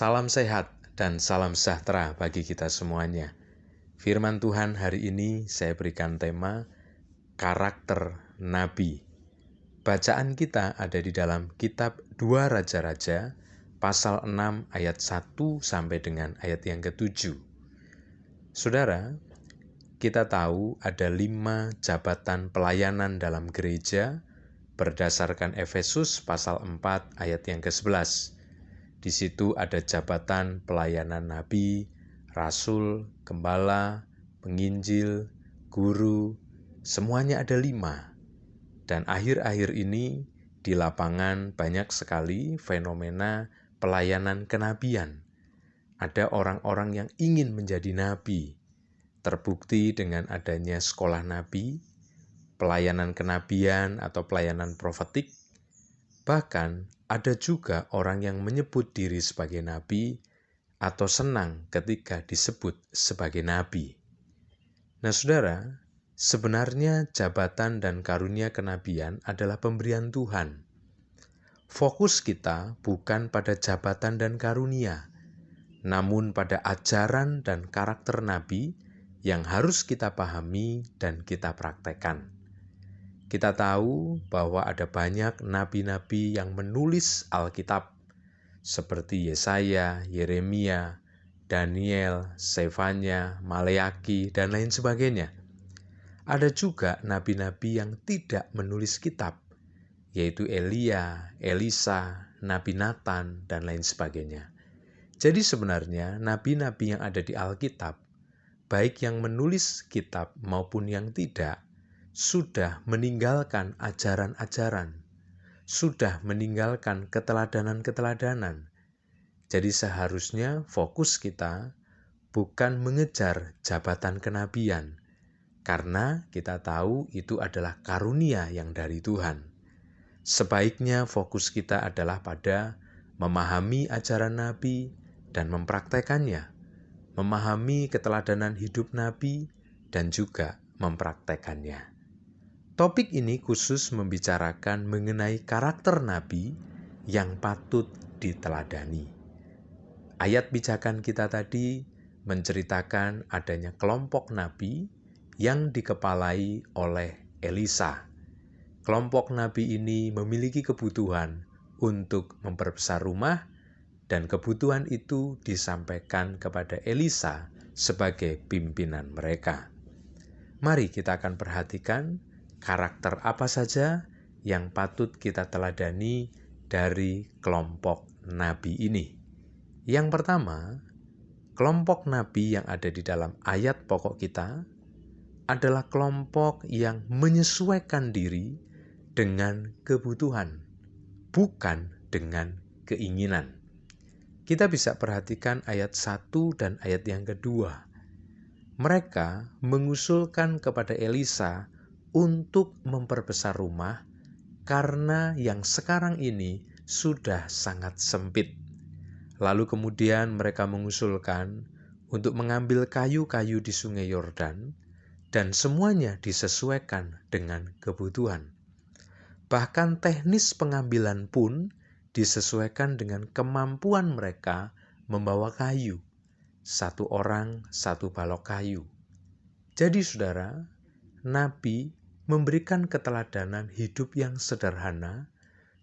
Salam sehat dan salam sejahtera bagi kita semuanya. Firman Tuhan hari ini saya berikan tema karakter Nabi. Bacaan kita ada di dalam kitab 2 Raja-Raja pasal 6 ayat 1 sampai dengan ayat yang ke-7. Saudara, kita tahu ada 5 jabatan pelayanan dalam gereja berdasarkan Efesus pasal 4 ayat yang ke-11. Di situ ada jabatan pelayanan nabi, rasul, gembala, penginjil, guru, semuanya ada 5. Dan akhir-akhir ini di lapangan banyak sekali fenomena pelayanan kenabian. Ada orang-orang yang ingin menjadi nabi, terbukti dengan adanya sekolah nabi, pelayanan kenabian atau pelayanan profetik. Bahkan ada juga orang yang menyebut diri sebagai nabi atau senang ketika disebut sebagai nabi. Nah, saudara, sebenarnya jabatan dan karunia kenabian adalah pemberian Tuhan. Fokus kita bukan pada jabatan dan karunia, namun pada ajaran dan karakter nabi yang harus kita pahami dan kita praktekkan. Kita tahu bahwa ada banyak nabi-nabi yang menulis Alkitab, seperti Yesaya, Yeremia, Daniel, Sefanya, Maleaki, dan lain sebagainya. Ada juga nabi-nabi yang tidak menulis kitab, yaitu Elia, Elisa, Nabi Nathan, dan lain sebagainya. Jadi sebenarnya nabi-nabi yang ada di Alkitab, baik yang menulis kitab maupun yang tidak, sudah meninggalkan ajaran-ajaran, sudah meninggalkan keteladanan-keteladanan. Jadi seharusnya fokus kita bukan mengejar jabatan kenabian, karena kita tahu itu adalah karunia yang dari Tuhan. Sebaiknya fokus kita adalah pada memahami ajaran nabi dan mempraktekannya, memahami keteladanan hidup nabi dan juga mempraktekannya. Topik ini khusus membicarakan mengenai karakter nabi yang patut diteladani. Ayat pijakan kita tadi menceritakan adanya kelompok nabi yang dikepalai oleh Elisa. Kelompok nabi ini memiliki kebutuhan untuk memperbesar rumah, dan kebutuhan itu disampaikan kepada Elisa sebagai pimpinan mereka. Mari kita akan perhatikan karakter apa saja yang patut kita teladani dari kelompok nabi ini. Yang pertama, kelompok nabi yang ada di dalam ayat pokok kita adalah kelompok yang menyesuaikan diri dengan kebutuhan, bukan dengan keinginan. Kita bisa perhatikan ayat 1 dan ayat yang kedua. Mereka mengusulkan kepada Elisa untuk memperbesar rumah karena yang sekarang ini sudah sangat sempit. Lalu kemudian mereka mengusulkan untuk mengambil kayu-kayu di sungai Yordan, dan semuanya disesuaikan dengan kebutuhan. Bahkan teknis pengambilan pun disesuaikan dengan kemampuan mereka membawa kayu. 1 orang 1 balok kayu. Jadi saudara, nabi memberikan keteladanan hidup yang sederhana,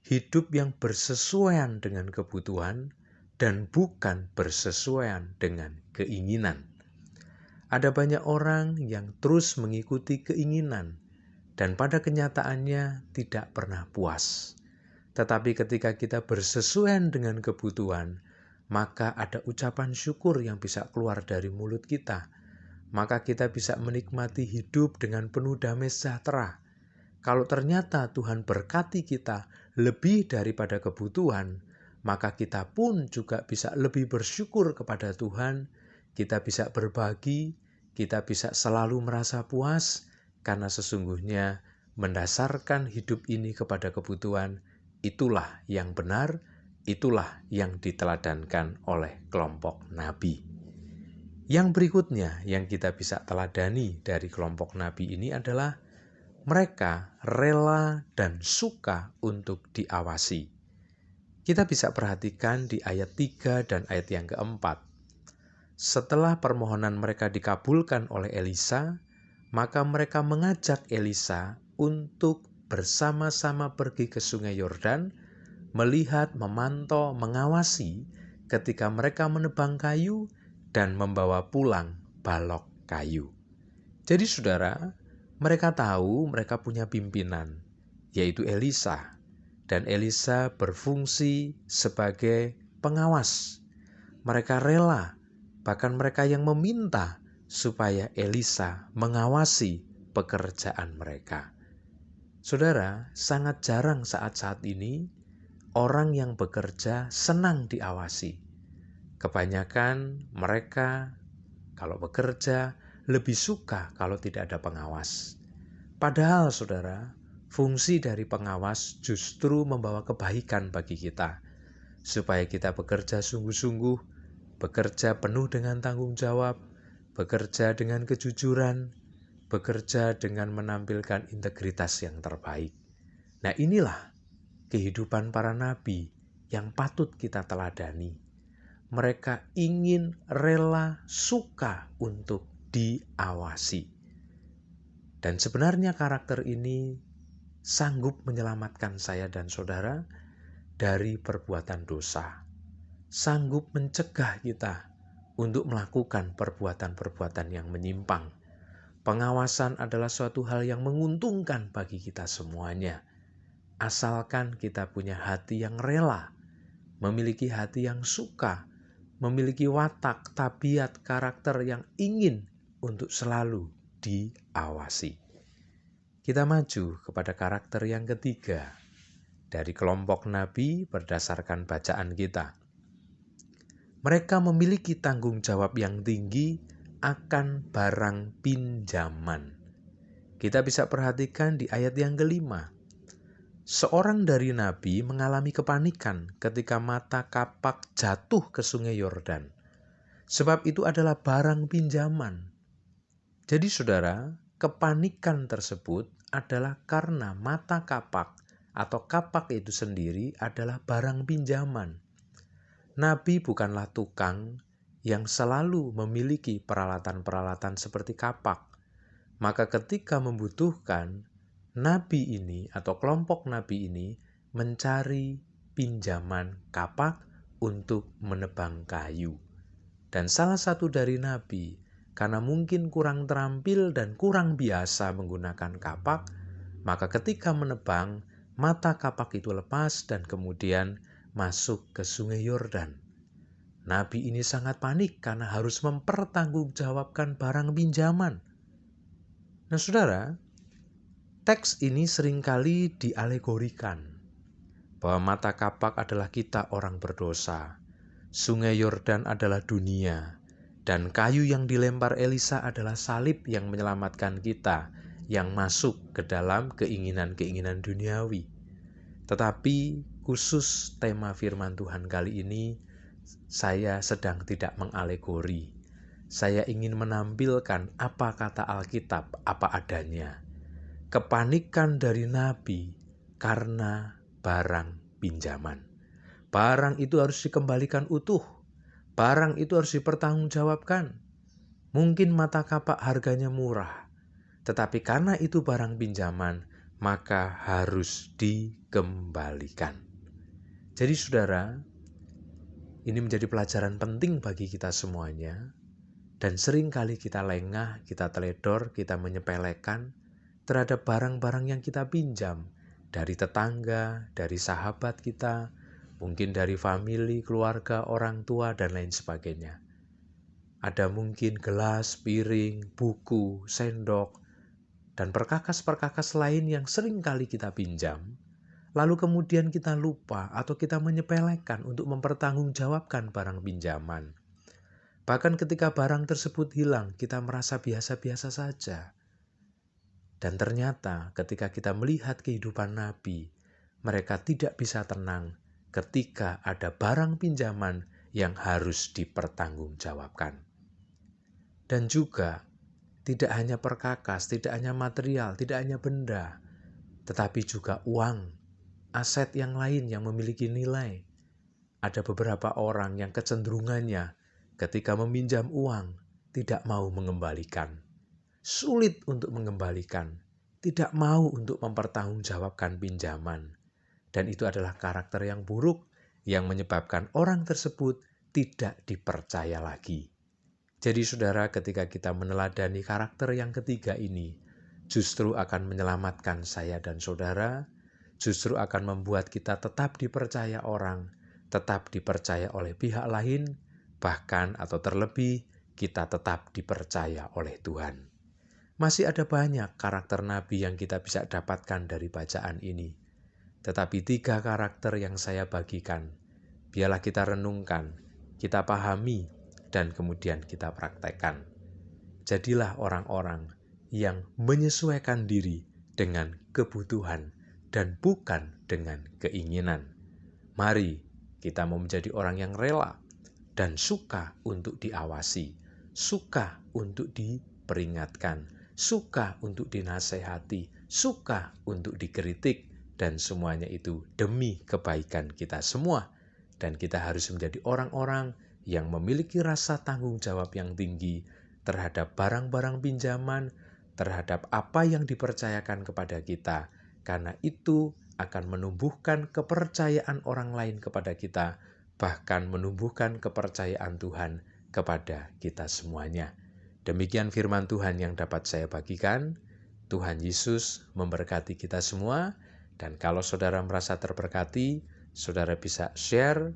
hidup yang bersesuaian dengan kebutuhan, dan bukan bersesuaian dengan keinginan. Ada banyak orang yang terus mengikuti keinginan, dan pada kenyataannya tidak pernah puas. Tetapi ketika kita bersesuaian dengan kebutuhan, maka ada ucapan syukur yang bisa keluar dari mulut kita. Maka kita bisa menikmati hidup dengan penuh damai sejahtera. Kalau ternyata Tuhan berkati kita lebih daripada kebutuhan, maka kita pun juga bisa lebih bersyukur kepada Tuhan. Kita bisa berbagi, kita bisa selalu merasa puas, karena sesungguhnya mendasarkan hidup ini kepada kebutuhan, itulah yang benar, itulah yang diteladankan oleh kelompok nabi. Yang berikutnya yang kita bisa teladani dari kelompok nabi ini adalah mereka rela dan suka untuk diawasi. Kita bisa perhatikan di ayat 3 dan ayat yang keempat. Setelah permohonan mereka dikabulkan oleh Elisa, maka mereka mengajak Elisa untuk bersama-sama pergi ke Sungai Yordan, melihat, memantau, mengawasi ketika mereka menebang kayu dan membawa pulang balok kayu. Jadi saudara, mereka tahu mereka punya pimpinan, yaitu Elisa. Dan Elisa berfungsi sebagai pengawas. Mereka rela, bahkan mereka yang meminta supaya Elisa mengawasi pekerjaan mereka. Saudara, sangat jarang saat-saat ini orang yang bekerja senang diawasi. Kebanyakan mereka kalau bekerja lebih suka kalau tidak ada pengawas. Padahal saudara, fungsi dari pengawas justru membawa kebaikan bagi kita. Supaya kita bekerja sungguh-sungguh, bekerja penuh dengan tanggung jawab, bekerja dengan kejujuran, bekerja dengan menampilkan integritas yang terbaik. Nah, inilah kehidupan para nabi yang patut kita teladani. Mereka ingin, rela, suka untuk diawasi. Dan sebenarnya karakter ini sanggup menyelamatkan saya dan saudara dari perbuatan dosa. Sanggup mencegah kita untuk melakukan perbuatan-perbuatan yang menyimpang. Pengawasan adalah suatu hal yang menguntungkan bagi kita semuanya. Asalkan kita punya hati yang rela, memiliki hati yang suka, memiliki watak, tabiat, karakter yang ingin untuk selalu diawasi. Kita maju kepada karakter yang ketiga dari kelompok nabi berdasarkan bacaan kita. Mereka memiliki tanggung jawab yang tinggi akan barang pinjaman. Kita bisa perhatikan di ayat yang kelima. Seorang dari nabi mengalami kepanikan ketika mata kapak jatuh ke Sungai Yordan. Sebab itu adalah barang pinjaman. Jadi saudara, kepanikan tersebut adalah karena mata kapak atau kapak itu sendiri adalah barang pinjaman. Nabi bukanlah tukang yang selalu memiliki peralatan-peralatan seperti kapak. Maka ketika membutuhkan, nabi ini atau kelompok nabi ini mencari pinjaman kapak untuk menebang kayu. Dan salah satu dari nabi, karena mungkin kurang terampil dan kurang biasa menggunakan kapak, maka ketika menebang, mata kapak itu lepas dan kemudian masuk ke Sungai Yordan. Nabi ini sangat panik karena harus mempertanggungjawabkan barang pinjaman. Nah saudara, teks ini seringkali dialegorikan bahwa mata kapak adalah kita orang berdosa. Sungai Yordan adalah dunia, dan kayu yang dilempar Elisa adalah salib yang menyelamatkan kita, yang masuk ke dalam keinginan-keinginan duniawi. Tetapi khusus tema firman Tuhan kali ini, saya sedang tidak mengalegori. Saya ingin menampilkan apa kata Alkitab, apa adanya. Kepanikan dari nabi karena barang pinjaman. Barang itu harus dikembalikan utuh. Barang itu harus dipertanggungjawabkan. Mungkin mata kapak harganya murah, tetapi karena itu barang pinjaman, maka harus dikembalikan. Jadi saudara, ini menjadi pelajaran penting bagi kita semuanya. Dan seringkali kita lengah, kita teledor, kita menyepelekan terhadap barang-barang yang kita pinjam dari tetangga, dari sahabat kita, mungkin dari famili, keluarga, orang tua, dan lain sebagainya. Ada mungkin gelas, piring, buku, sendok, dan perkakas-perkakas lain yang sering kali kita pinjam, lalu kemudian kita lupa atau kita menyepelekan untuk mempertanggungjawabkan barang pinjaman. Bahkan ketika barang tersebut hilang, kita merasa biasa-biasa saja. Dan ternyata ketika kita melihat kehidupan nabi, mereka tidak bisa tenang ketika ada barang pinjaman yang harus dipertanggungjawabkan. Dan juga tidak hanya perkakas, tidak hanya material, tidak hanya benda, tetapi juga uang, aset yang lain yang memiliki nilai. ada beberapa orang yang kecenderungannya ketika meminjam uang tidak mau mengembalikan. Sulit untuk mengembalikan, tidak mau untuk mempertanggungjawabkan pinjaman. Dan itu adalah karakter yang buruk yang menyebabkan orang tersebut tidak dipercaya lagi. Jadi saudara, ketika kita meneladani karakter yang ketiga ini, justru akan menyelamatkan saya dan saudara, justru akan membuat kita tetap dipercaya orang, tetap dipercaya oleh pihak lain, bahkan atau terlebih kita tetap dipercaya oleh Tuhan. Masih ada banyak karakter nabi yang kita bisa dapatkan dari bacaan ini. Tetapi 3 karakter yang saya bagikan, biarlah kita renungkan, kita pahami, dan kemudian kita praktekkan. Jadilah orang-orang yang menyesuaikan diri dengan kebutuhan dan bukan dengan keinginan. Mari kita mau menjadi orang yang rela dan suka untuk diawasi, suka untuk diperingatkan, suka untuk dinasehati, suka untuk dikritik, dan semuanya itu demi kebaikan kita semua. Dan kita harus menjadi orang-orang yang memiliki rasa tanggung jawab yang tinggi terhadap barang-barang pinjaman, terhadap apa yang dipercayakan kepada kita, karena itu akan menumbuhkan kepercayaan orang lain kepada kita, bahkan menumbuhkan kepercayaan Tuhan kepada kita semuanya. Demikian firman Tuhan yang dapat saya bagikan. Tuhan Yesus memberkati kita semua. Dan kalau saudara merasa terberkati, saudara bisa share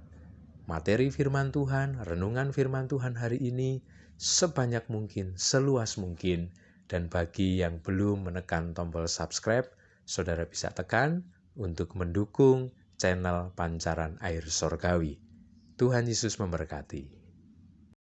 materi firman Tuhan, renungan firman Tuhan hari ini sebanyak mungkin, seluas mungkin. Dan bagi yang belum menekan tombol subscribe, saudara bisa tekan untuk mendukung channel Pancaran Air Sorgawi. Tuhan Yesus memberkati.